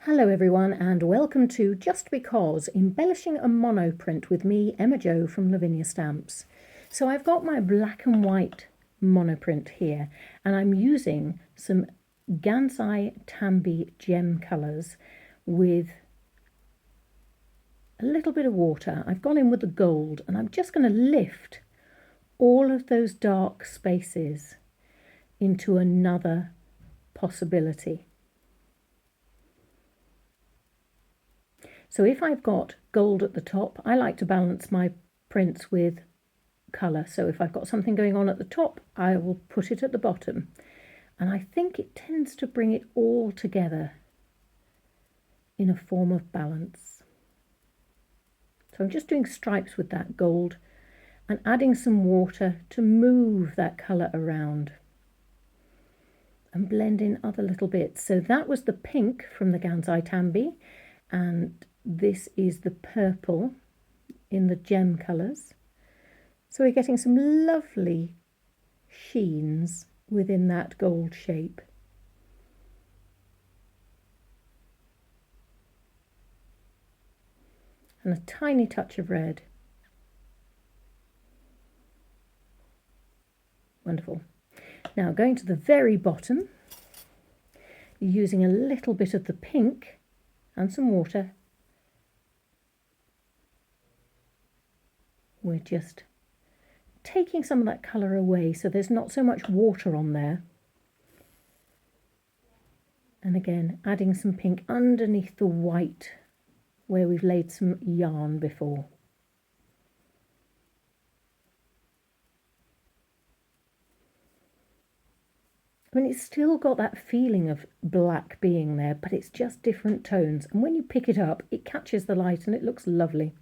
Hello everyone and welcome to Just Because, embellishing a monoprint with me, Emma Jo from Lavinia Stamps. So I've got my black and white monoprint here and I'm using some Gansai Tambi Gem Colours with a little bit of water. I've gone in with the gold and I'm just going to lift all of those dark spaces into another possibility. So if I've got gold at the top, I like to balance my prints with colour. So if I've got something going on at the top, I will put it at the bottom. And I think it tends to bring it all together in a form of balance. So I'm just doing stripes with that gold and adding some water to move that colour around and blend in other little bits. So that was the pink from the Gansai Tambi, and this is the purple in the gem colours. So we're getting some lovely sheens within that gold shape. And a tiny touch of red. Wonderful. Now going to the very bottom, using a little bit of the pink and some water. We're just taking some of that colour away so there's not so much water on there. And again, adding some pink underneath the white where we've laid some yarn before. I mean, it's still got that feeling of black being there, but it's just different tones. And when you pick it up, it catches the light and it looks lovely.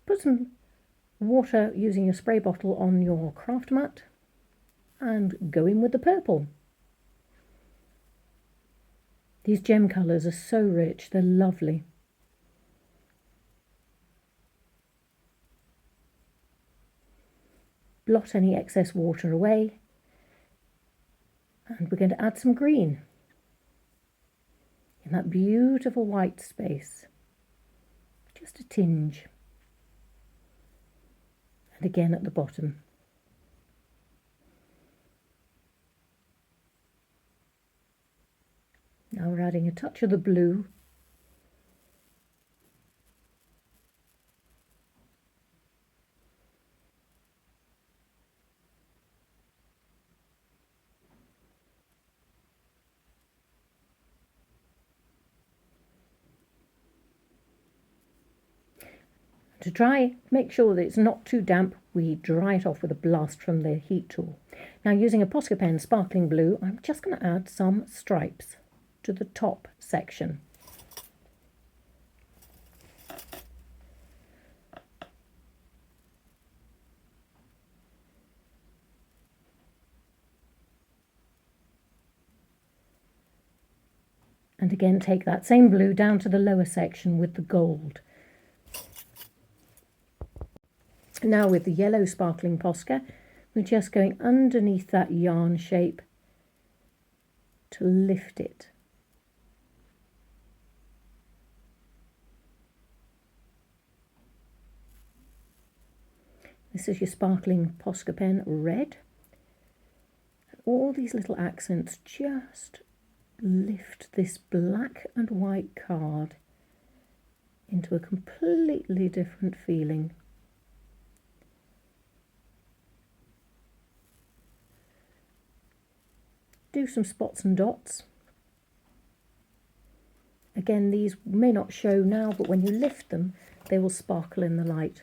Put some water using your spray bottle on your craft mat and go in with the purple. These gem colours are so rich, they're lovely. Blot any excess water away. And we're going to add some green in that beautiful white space. Just a tinge. And again at the bottom. Now we're adding a touch of the blue. To make sure that it's not too damp, we dry it off with a blast from the heat tool. Now using a Posca Pen sparkling blue, I'm just going to add some stripes to the top section. And again take that same blue down to the lower section with the gold. Now with the yellow sparkling Posca, we're just going underneath that yarn shape to lift it. This is your sparkling Posca Pen red. And all these little accents just lift this black and white card into a completely different feeling. Do some spots and dots. Again, these may not show now, but when you lift them, they will sparkle in the light.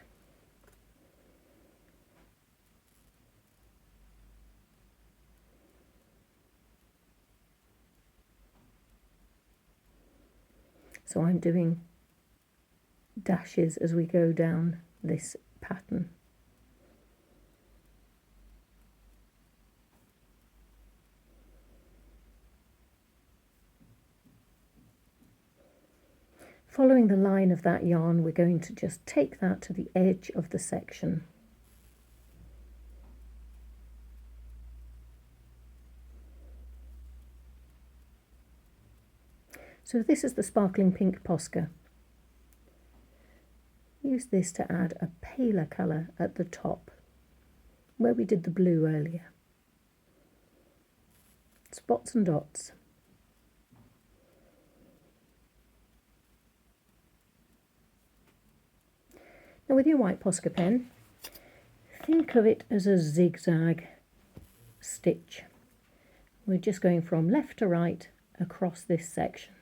So I'm doing dashes as we go down this pattern. Following the line of that yarn, we're going to just take that to the edge of the section. So this is the sparkling pink Posca. Use this to add a paler colour at the top, where we did the blue earlier. Spots and dots. Now with your white Posca pen, think of it as a zigzag stitch. We're just going from left to right across this section.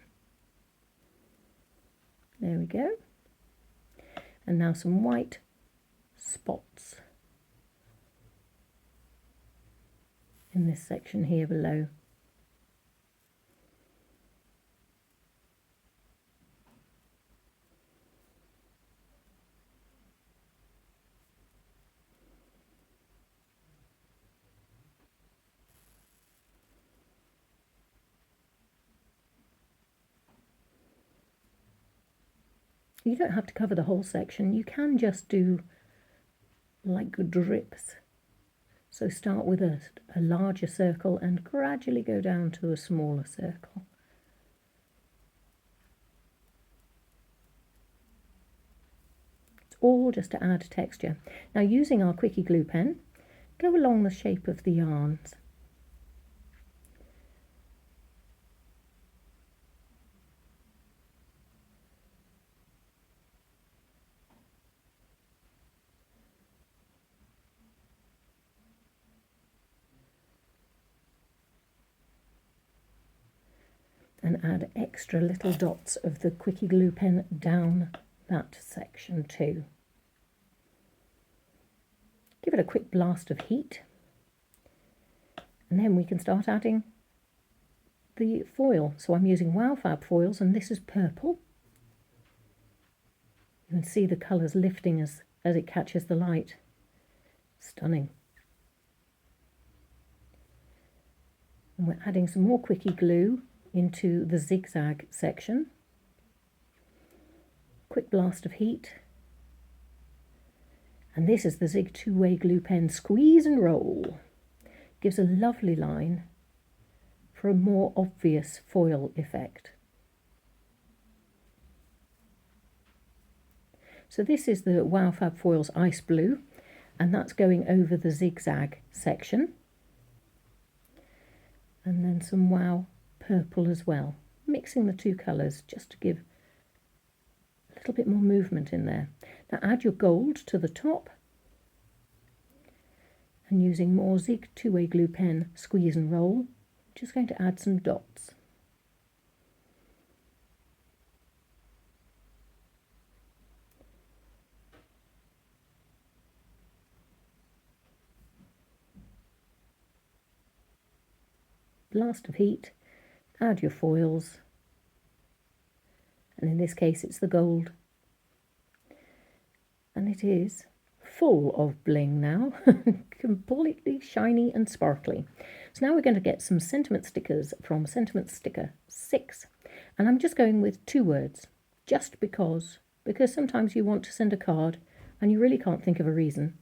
There we go. And now some white spots in this section here below. You don't have to cover the whole section, you can just do like drips. So start with a larger circle and gradually go down to a smaller circle. It's all just to add texture. Now using our quickie glue pen, go along the shape of the yarns. And add extra little dots of the quickie glue pen down that section too. Give it a quick blast of heat, and then we can start adding the foil. So I'm using Fab Foils, and this is purple. You can see the colours lifting as it catches the light. Stunning. And we're adding some more quickie glue into the zigzag section. Quick blast of heat. And this is the Zig two-way glue pen squeeze and roll. Gives a lovely line for a more obvious foil effect. So this is the Fab Foils Ice Blue, and that's going over the zigzag section. And then some Purple as well, mixing the two colours just to give a little bit more movement in there. Now add your gold to the top, and using more Zig two-way glue pen squeeze and roll, just going to add some dots. Blast of heat. Add your foils, and in this case it's the gold, and it is full of bling now, completely shiny and sparkly. So now we're going to get some sentiment stickers from Sentiment Sticker 6, and I'm just going with 2 words, just because sometimes you want to send a card and you really can't think of a reason,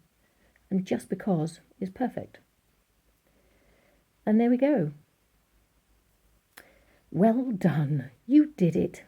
and just because is perfect. And there we go. Well done, you did it.